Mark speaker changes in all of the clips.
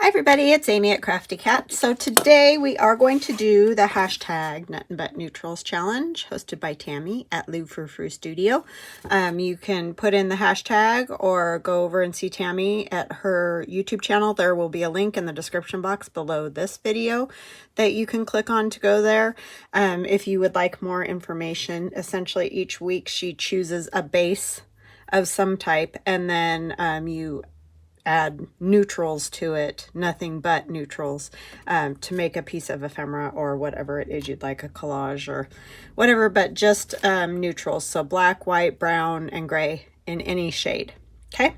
Speaker 1: Hi everybody, it's Amy at Crafty Cat. So today we are going to do the hashtag nuttinbutneutrals challenge hosted by Tammy at Lou Frou Frou Studio. You can put in the hashtag or go over and see Tammy at her YouTube channel. There will be a link in the description box below this video that you can click on to go there. If you would like more information, essentially each week she chooses a base of some type, and then you add neutrals to it, nothing but neutrals, to make a piece of ephemera or whatever it is you'd like, a collage or whatever, but just neutrals. So black, white, brown, and gray in any shade. Okay,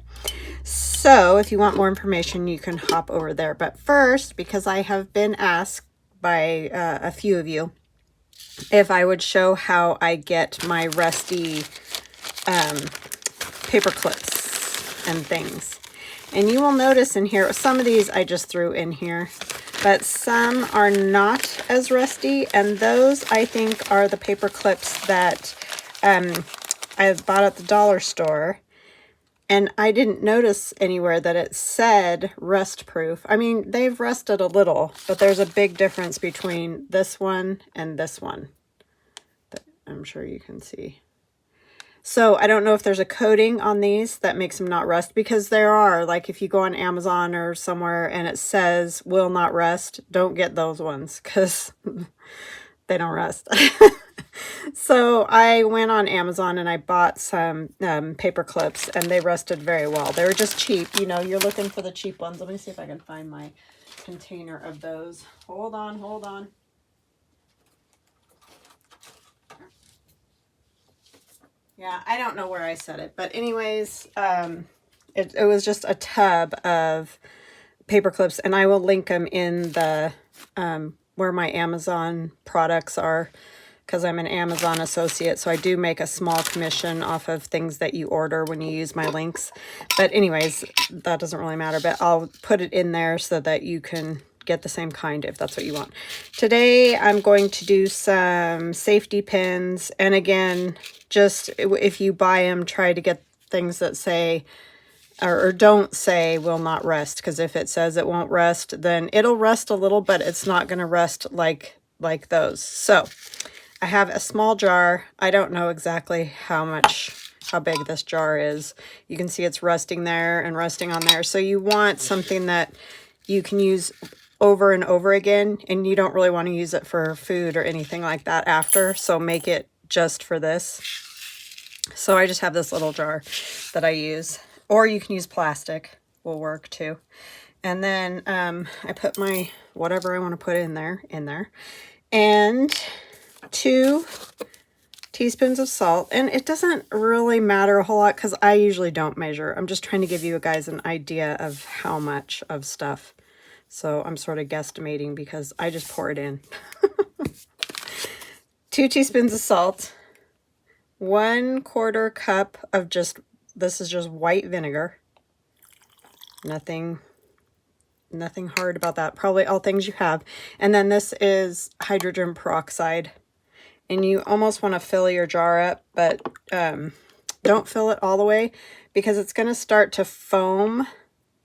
Speaker 1: so if you want more information, you can hop over there. But first, because I have been asked by a few of you if I would show how I get my rusty paper clips and things. And you will notice in here, some of these I just threw in here, but some are not as rusty, and those I think are the paper clips that I bought at the dollar store, and I didn't notice anywhere that it said rust proof. I mean, they've rusted a little, but there's a big difference between this one and this one that I'm sure you can see. So I don't know if there's a coating on these that makes them not rust, because there are, like if you go on Amazon or somewhere and it says will not rust, don't get those ones because they don't rust. So I went on Amazon and I bought some paper clips, and they rusted very well. They were just cheap. You know, you're looking for the cheap ones. Let me see if I can find my container of those. Hold on, hold on. Yeah, I don't know where I set it, but anyways, it was just a tub of paper clips, and I will link them in the where my Amazon products are, because I'm an Amazon associate, so I do make a small commission off of things that you order when you use my links. But anyways, that doesn't really matter, but I'll put it in there so that you can get the same kind if that's what you want. Today I'm going to do some safety pins, and again, just if you buy them, try to get things that say or don't say will not rust, because if it says it won't rust, then it'll rust a little, but it's not going to rust like those. So I have a small jar. I don't know exactly how big this jar is. You can see it's rusting there and rusting on there. So you want something that you can use over and over again, and you don't really want to use it for food or anything like that after, so make it just for this. So I just have this little jar that I use, or you can use plastic, will work too. And then I put my whatever I want to put in there, and 2 teaspoons of salt. And it doesn't really matter a whole lot because I usually don't measure. I'm just trying to give you guys an idea of how much of stuff. So I'm sort of guesstimating because I just pour it in. 2 teaspoons of salt, 1/4 cup of this is just white vinegar. Nothing hard about that. Probably all things you have. And then this is hydrogen peroxide. And you almost want to fill your jar up, but don't fill it all the way because it's going to start to foam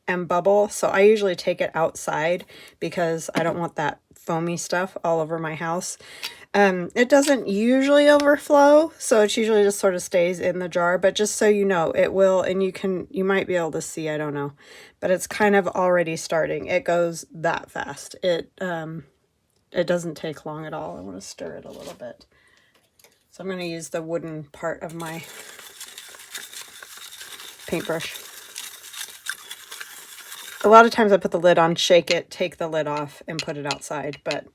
Speaker 1: and bubble. So I usually take it outside because I don't want that foamy stuff all over my house. It doesn't usually overflow, so it usually just sort of stays in the jar, but just so you know, it will, and you might be able to see, I don't know, but it's kind of already starting. It goes that fast. It doesn't take long at all. I want to stir it a little bit. So I'm going to use the wooden part of my paintbrush. A lot of times I put the lid on, shake it, take the lid off, and put it outside, but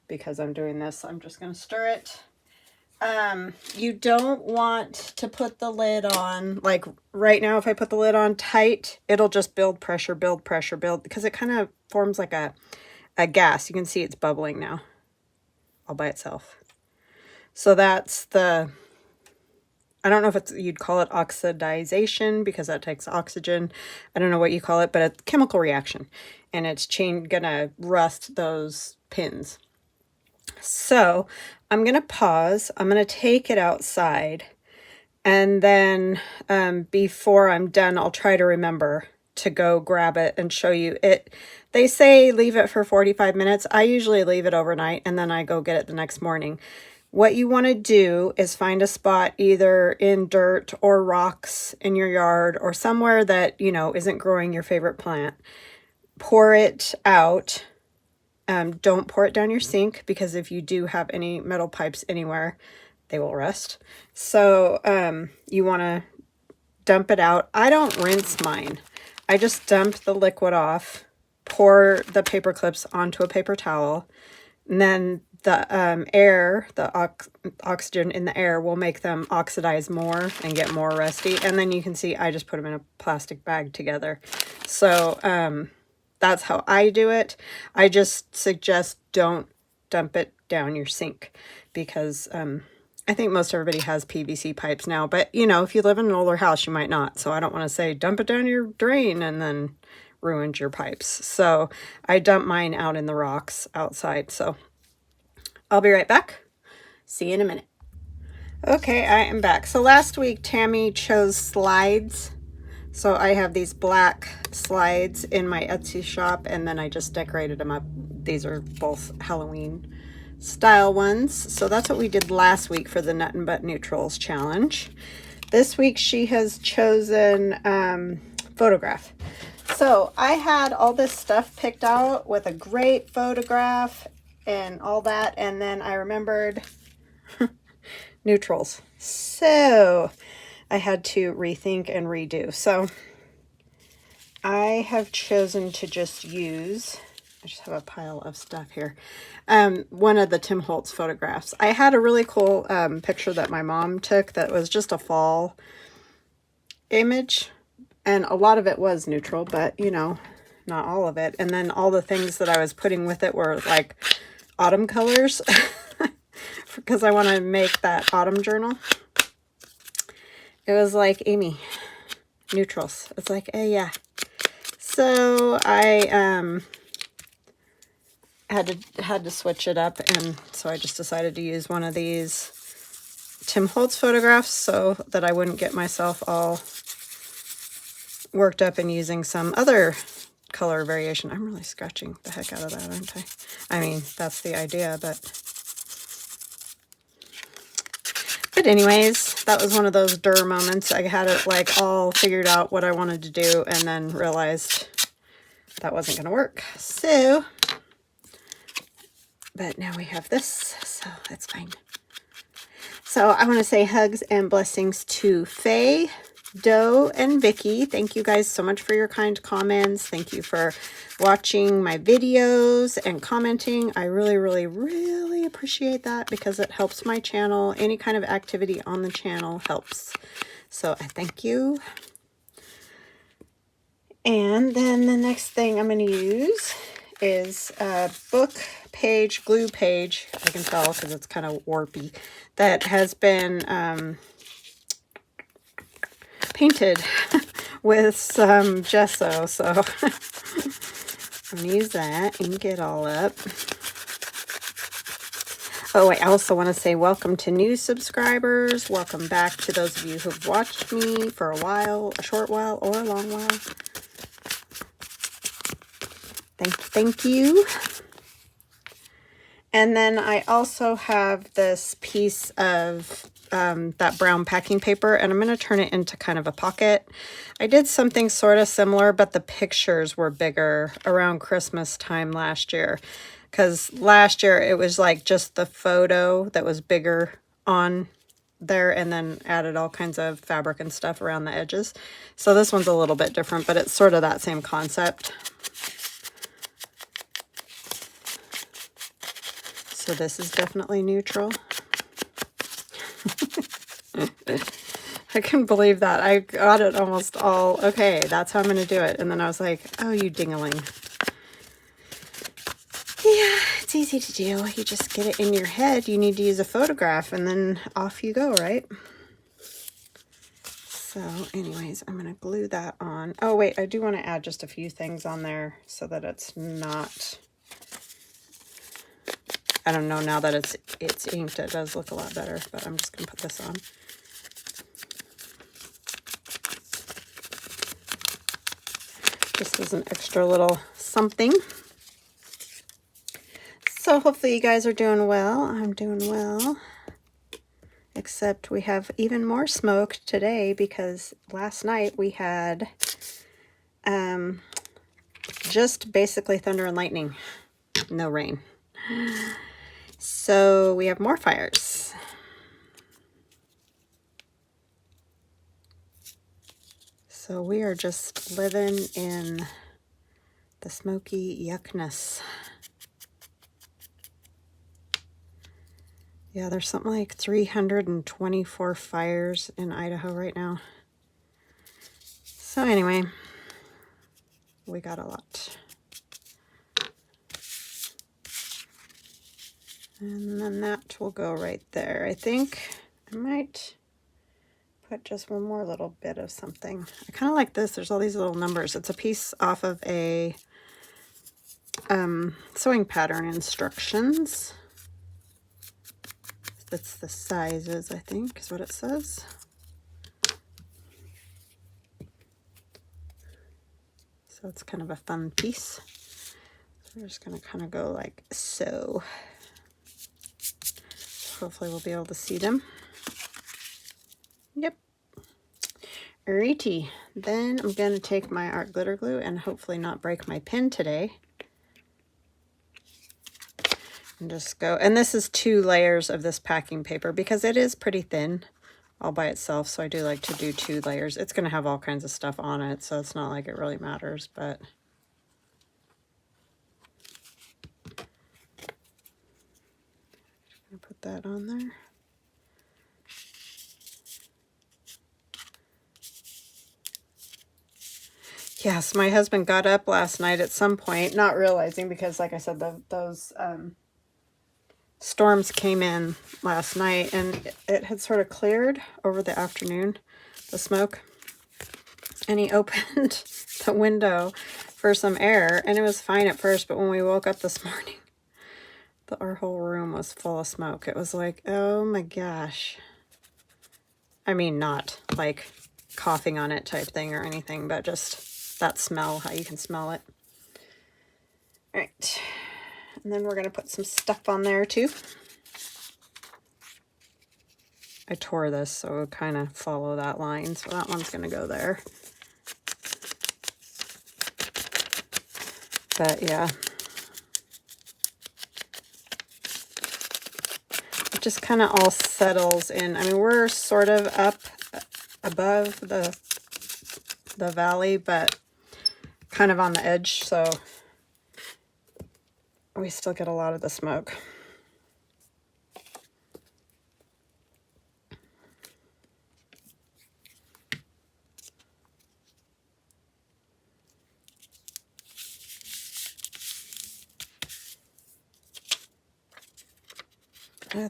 Speaker 1: because I'm doing this, I'm just going to stir it. You don't want to put the lid on, like right now, if I put the lid on tight, it'll just build pressure, because it kind of forms like a gas. You can see it's bubbling now all by itself. So that's the, I don't know if you'd call it oxidization because that takes oxygen. I don't know what you call it, but a chemical reaction, and it's gonna rust those pins. So I'm going to pause. I'm going to take it outside, and then before I'm done, I'll try to remember to go grab it and show you it. They say leave it for 45 minutes. I usually leave it overnight and then I go get it the next morning. What you want to do is find a spot either in dirt or rocks in your yard or somewhere that, you know, isn't growing your favorite plant. Pour it out. Don't pour it down your sink, because if you do have any metal pipes anywhere, they will rust. So you want to dump it out. I don't rinse mine. I just dump the liquid off, pour the paper clips onto a paper towel, and then the air, the oxygen in the air will make them oxidize more and get more rusty. And then you can see I just put them in a plastic bag together. So that's how I do it. I just suggest don't dump it down your sink, because I think most everybody has PVC pipes now, but you know, if you live in an older house, you might not. So I don't want to say dump it down your drain and then ruined your pipes. So I dump mine out in the rocks outside. So I'll be right back. See you in a minute. Okay, I am back. So last week, Tammy chose slides. So I have these black slides in my Etsy shop, and then I just decorated them up. These are both Halloween style ones. So that's what we did last week for the Nut and Butt Neutrals challenge. This week she has chosen photograph. So I had all this stuff picked out with a great photograph and all that, and then I remembered neutrals. So I had to rethink and redo. So I have chosen to just use, I just have a pile of stuff here, one of the Tim Holtz photographs. I had a really cool picture that my mom took that was just a fall image, and a lot of it was neutral, but you know, not all of it. And then all the things that I was putting with it were like autumn colors because I want to make that autumn journal. It was like, Amy, neutrals. It's like, yeah. So I had to switch it up, and so I just decided to use one of these Tim Holtz photographs so that I wouldn't get myself all worked up in using some other color variation. I'm really scratching the heck out of that, aren't I? I mean, that's the idea, but anyways, that was one of those moments. I had it like all figured out what I wanted to do, and then realized that wasn't going to work. So, but now we have this, so that's fine. So I want to say hugs and blessings to Faye, Doe, and Vicky. Thank you guys so much for your kind comments. Thank you for watching my videos and commenting. I really, really, really appreciate that, because it helps my channel. Any kind of activity on the channel helps. So I thank you. And then the next thing I'm going to use is a book page, glue page. I can tell because it's kind of warpy. That has been painted with some gesso. So I'm going to use that and get all up. Oh, I also want to say welcome to new subscribers. Welcome back to those of you who've watched me for a while, a short while, or a long while. Thank you. And then I also have this piece of that brown packing paper, and I'm going to turn it into kind of a pocket. I did something sort of similar, but the pictures were bigger around Christmas time last year, because last year it was like just the photo that was bigger on there, and then added all kinds of fabric and stuff around the edges. So this one's a little bit different, but it's sort of that same concept. So this is definitely neutral. I couldn't believe that. I got it almost all, okay, that's how I'm going to do it. And then I was like, oh, you ding-a-ling. Yeah, it's easy to do. You just get it in your head. You need to use a photograph, and then off you go, right? So anyways, I'm going to glue that on. Oh, wait, I do want to add just a few things on there so that it's not... I don't know, now that it's inked, it does look a lot better, but I'm just going to put this on. just as an extra little something. So hopefully you guys are doing well. I'm doing well. Except we have even more smoke today because last night we had just basically thunder and lightning. No rain. So we have more fires. So we are just living in the smoky yuckness. Yeah, there's something like 324 fires in Idaho right now. So anyway, we got a lot. And then that will go right there. I think I might put just one more little bit of something. I kind of like this. There's all these little numbers. It's a piece off of a sewing pattern instructions. That's the sizes, I think, is what it says. So it's kind of a fun piece. So we're just going to kind of go like so. Hopefully we'll be able to see them. Yep. Alrighty. Then I'm going to take my art glitter glue and hopefully not break my pen today. And just go, and this is 2 layers of this packing paper because it is pretty thin all by itself, so I do like to do 2 layers. It's going to have all kinds of stuff on it, so it's not like it really matters, but I'm going to put that on there. Yes, my husband got up last night at some point, not realizing, because like I said, those storms came in last night, and it had sort of cleared over the afternoon, the smoke, and he opened the window for some air, and it was fine at first, but when we woke up this morning, our whole room was full of smoke. It was like, oh my gosh. I mean, not like coughing on it type thing or anything, but just that smell, how you can smell it. All right. And then we're going to put some stuff on there too. I tore this, so it'll kind of follow that line. So that one's going to go there. But yeah. It just kind of all settles in. I mean, we're sort of up above the valley, but kind of on the edge, so we still get a lot of the smoke.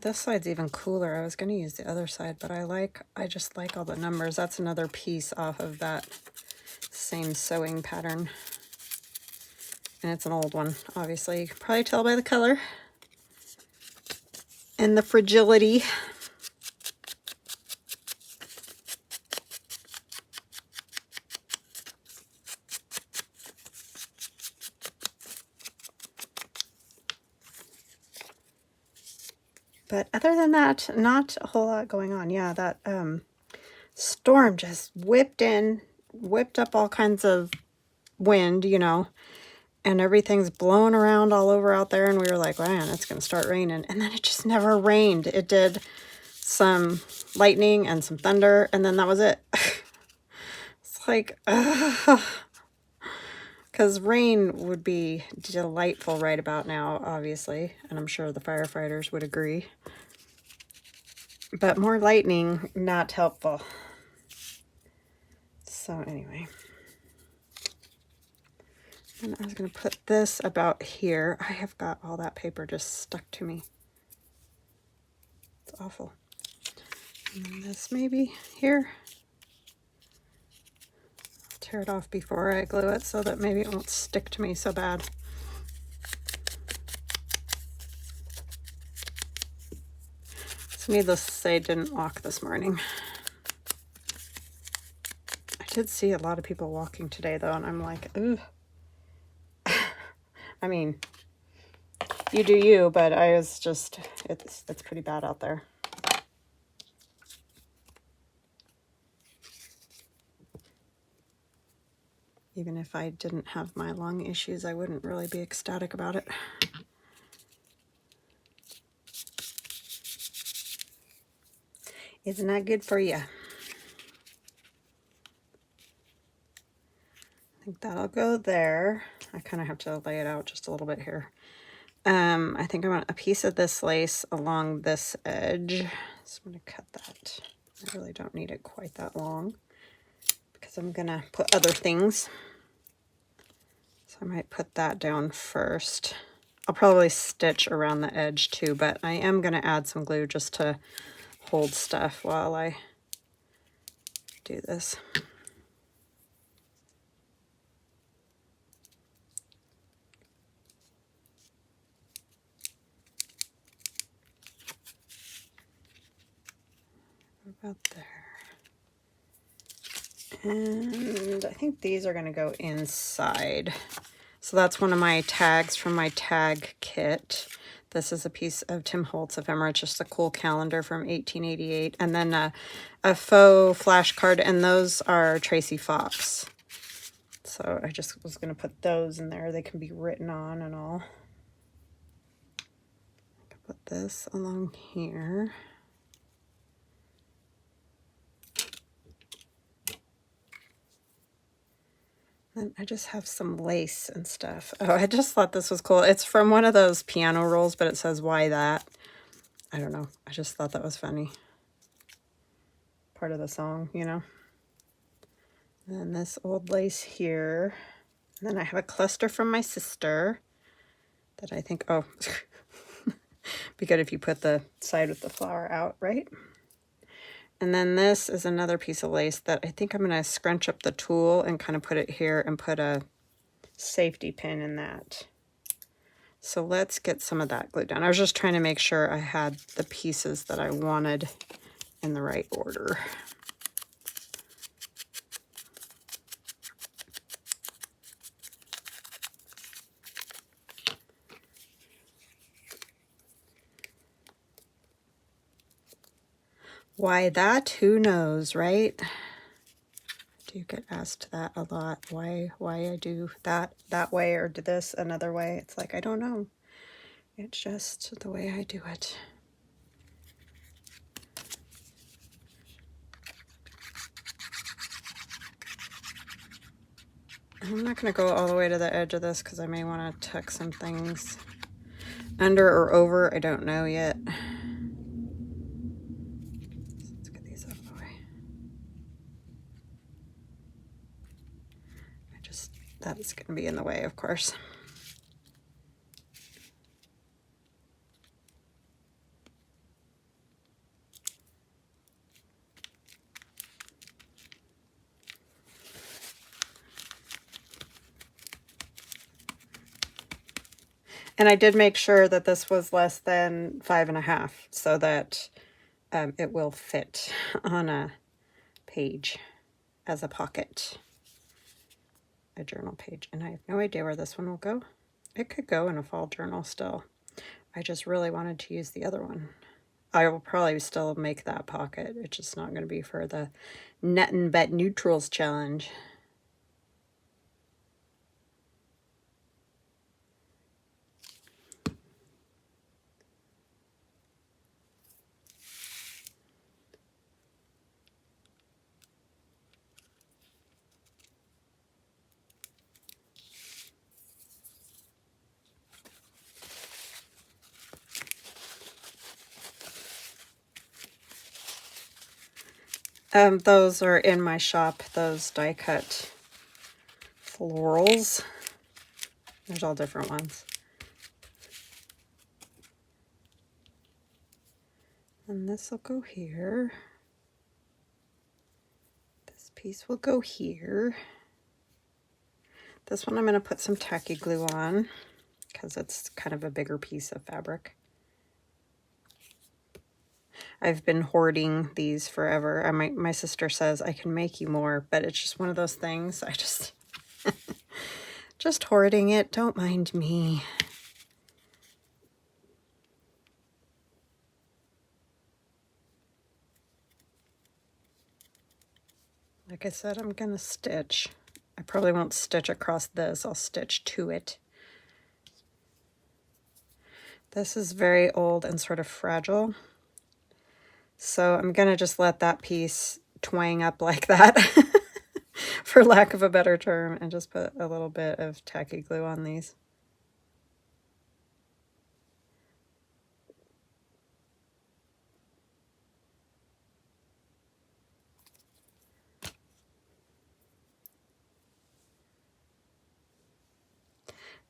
Speaker 1: This side's even cooler. I was going to use the other side, but I just like all the numbers. That's another piece off of that same sewing pattern. And it's an old one, obviously. You can probably tell by the color and the fragility. But other than that, not a whole lot going on. Yeah, that storm just whipped up all kinds of wind, you know, and everything's blowing around all over out there, and we were like, man, it's going to start raining. And then it just never rained. It did some lightning and some thunder, and then that was it. It's like, because rain would be delightful right about now, obviously, and I'm sure the firefighters would agree. But more lightning, not helpful. So anyway. And I was going to put this about here. I have got all that paper just stuck to me. It's awful. And this maybe here. I'll tear it off before I glue it so that maybe it won't stick to me so bad. So needless to say, didn't walk this morning. I did see a lot of people walking today, though, and I'm like, ugh. I mean, you do you, but I was just, it's pretty bad out there. Even if I didn't have my lung issues, I wouldn't really be ecstatic about it. It's not good for you. I think that'll go there. I kind of have to lay it out just a little bit here. I think I want a piece of this lace along this edge. So I'm going to cut that. I really don't need it quite that long because I'm going to put other things. So I might put that down first. I'll probably stitch around the edge too, but I am going to add some glue just to hold stuff while I do this. About there. And I think these are going to go inside. So that's one of my tags from my tag kit. This is a piece of Tim Holtz Ephemera, just a cool calendar from 1888. And then a faux flashcard, and those are Tracy Fox. So I just was going to put those in there. They can be written on and all. Put this along here. And I just have some lace and stuff. Oh, I just thought this was cool. It's from one of those piano rolls, but it says, "Why that?" I don't know. I just thought that was funny. Part of the song, you know. And then this old lace here. And then I have a cluster from my sister that I think, oh, be good if you put the side with the flower out, right? And then this is another piece of lace that I think I'm going to scrunch up the tulle and kind of put it here and put a safety pin in that. So let's get some of that glued down. I was just trying to make sure I had the pieces that I wanted in the right order. Why that? Who knows, right? Do you get asked that a lot? Why I do that way or do this another way? It's like, I don't know. It's just the way I do it. I'm not going to go all the way to the edge of this because I may want to tuck some things under or over. I don't know yet. Let's get these out of the way. That's going to be in the way, of course. And I did make sure that this was less than 5.5 so that it will fit on a page as a pocket, a journal page. And I have no idea where this one will go. It could go in a fall journal still. I just really wanted to use the other one. I will probably still make that pocket. It's just not going to be for the nuttinbutneutrals challenge. Those are in my shop, those die cut florals. There's all different ones. And this will go here. This piece will go here. This one I'm going to put some tacky glue on because it's kind of a bigger piece of fabric. I've been hoarding these forever. My sister says I can make you more, but it's just one of those things. I just hoarding it. Don't mind me. Like I said, I'm going to stitch. I probably won't stitch across this. I'll stitch to it. This is very old and sort of fragile. So I'm going to just let that piece twang up like that, for lack of a better term, and just put a little bit of tacky glue on these.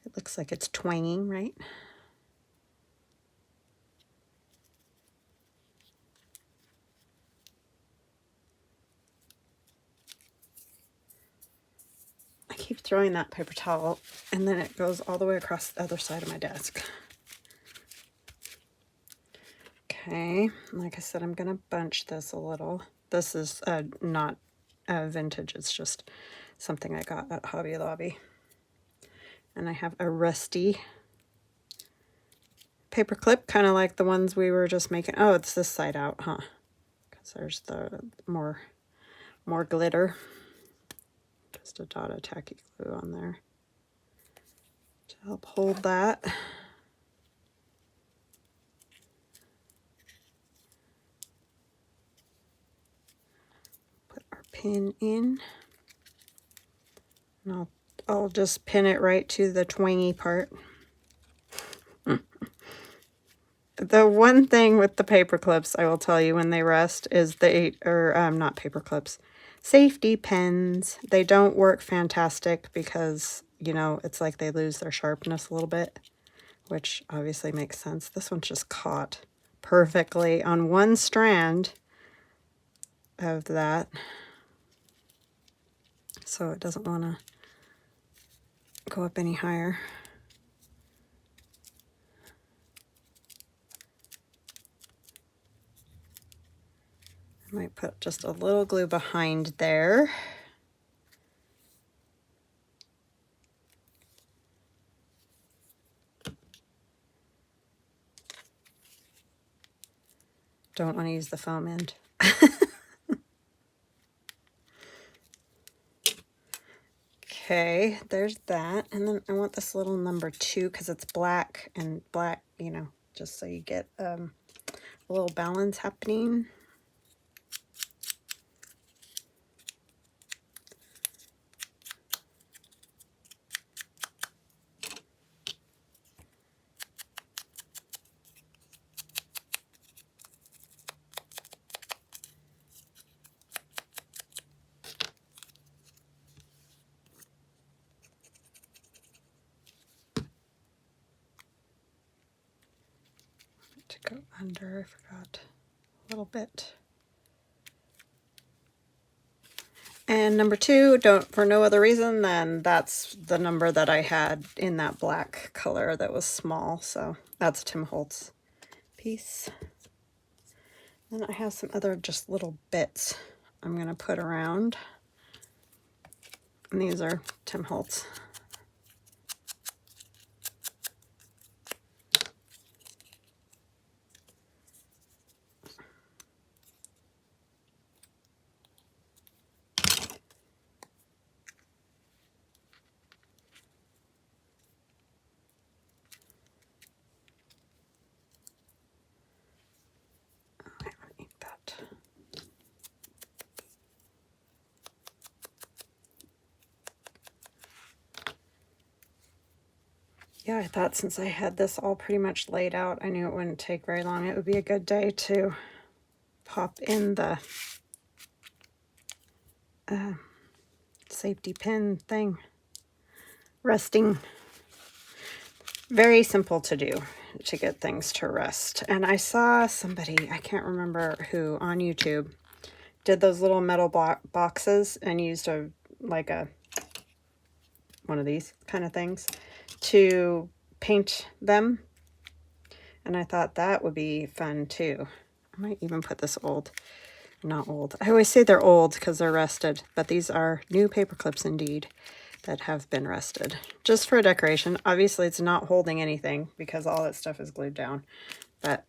Speaker 1: It looks like it's twanging, right? I keep throwing that paper towel, and then it goes all the way across the other side of my desk. Okay, like I said, I'm going to bunch this a little. This is not vintage, it's just something I got at Hobby Lobby. And I have a rusty paper clip, kind of like the ones we were just making. Oh, it's this side out, huh? Because there's the more glitter. Just a dot of tacky glue on there to help hold that. Put our pin in. And I'll just pin it right to the twangy part. The one thing with the paper clips, I will tell you, when they rust, is not paper clips, safety pins. They don't work fantastic because, you know, it's like they lose their sharpness a little bit, which obviously makes sense. This one's just caught perfectly on one strand of that, so it doesn't want to go up any higher. I might put just a little glue behind there. Don't want to use the foam end. Okay, there's that. And then I want this little number 2 because it's black, and black, you know, just so you get a little balance happening. To go under, I forgot a little bit. And number 2, for no other reason than that's the number that I had in that black color that was small, so that's Tim Holtz piece. Then I have some other just little bits I'm going to put around, and these are Tim Holtz. Yeah, I thought since I had this all pretty much laid out, I knew it wouldn't take very long. It would be a good day to pop in the safety pin thing. Resting. Very simple to do to get things to rest. And I saw somebody, I can't remember who, on YouTube, did those little metal boxes and used one of these kind of things to paint them, and I thought that would be fun too. I might even put this old. Not old. I always say they're old because they're rusted, but these are new paper clips indeed that have been rusted. Just for decoration. Obviously, it's not holding anything because all that stuff is glued down, but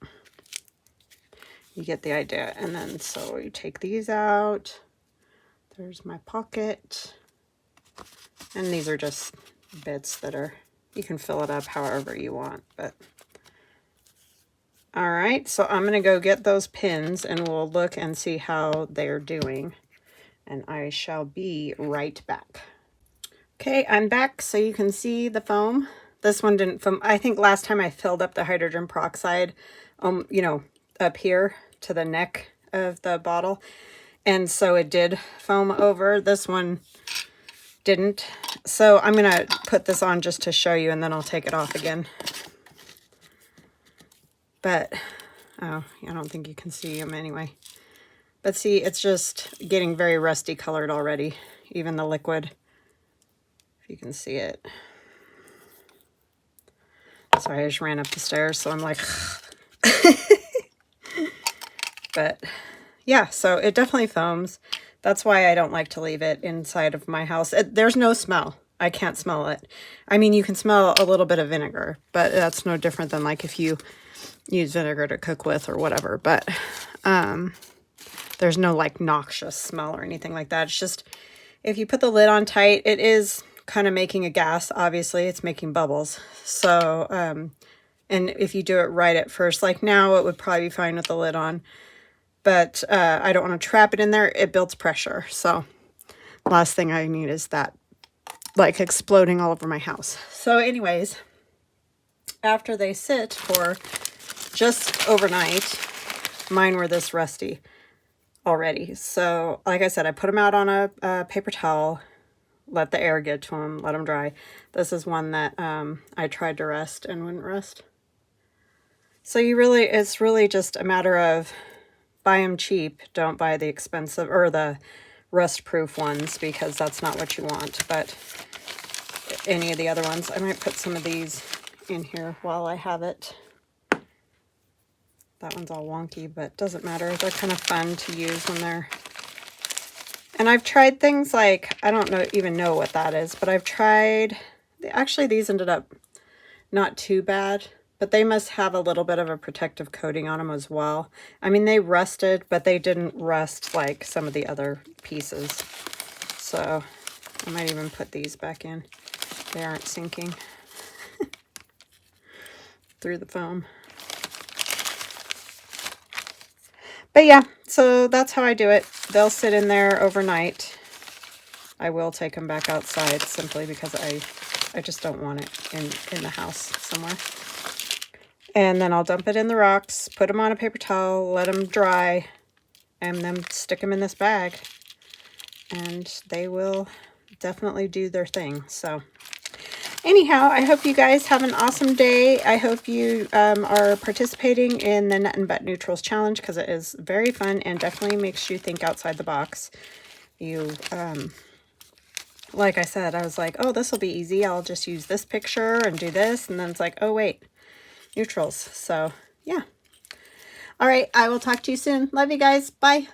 Speaker 1: you get the idea. And then so you take these out. There's my pocket. And these are just bits that are, you can fill it up however you want, but all right, so I'm going to go get those pins and we'll look and see how they're doing. And I shall be right back. Okay, I'm back so you can see the foam. This one didn't foam. I think last time I filled up the hydrogen peroxide, you know, up here to the neck of the bottle. And so it did foam over. This one didn't. So I'm going to put this on just to show you and then I'll take it off again. But, oh, I don't think you can see them anyway. But see, it's just getting very rusty colored already. Even the liquid, if you can see it. Sorry, I just ran up the stairs, so I'm like... But, yeah, so it definitely foams. That's why I don't like to leave it inside of my house. There's no smell. I can't smell it. I mean, you can smell a little bit of vinegar, but that's no different than like if you use vinegar to cook with or whatever, but there's no like noxious smell or anything like that. It's just if you put the lid on tight, it is kind of making a gas. Obviously it's making bubbles, so and if you do it right at first, like now, it would probably be fine with the lid on, but I don't want to trap it in there. It builds pressure, so last thing I need is that like exploding all over my house. So anyways, after they sit for just overnight, mine were this rusty already. So like I said, I put them out on a paper towel, let the air get to them, let them dry. This is one that I tried to rust and wouldn't rust. So it's really just a matter of buy them cheap. Don't buy the expensive or the rust proof ones because that's not what you want. But any of the other ones, I might put some of these in here while I have it. That one's all wonky, but doesn't matter. They're kind of fun to use when they're... And I've tried things like, I don't even know what that is, but I've tried... Actually, these ended up not too bad, but they must have a little bit of a protective coating on them as well. I mean, they rusted, but they didn't rust like some of the other pieces. So I might even put these back in. They aren't sinking through the foam. But yeah, so that's how I do it. They'll sit in there overnight. I will take them back outside simply because I just don't want it in the house somewhere. And then I'll dump it in the rocks, put them on a paper towel, let them dry, and then stick them in this bag. And they will definitely do their thing. So anyhow, I hope you guys have an awesome day. I hope you are participating in the Nut and Butt Neutrals challenge because it is very fun and definitely makes you think outside the box. You, like I said, I was like, oh, this will be easy. I'll just use this picture and do this. And then it's like, oh, wait, neutrals. So, yeah. All right, I will talk to you soon. Love you guys. Bye.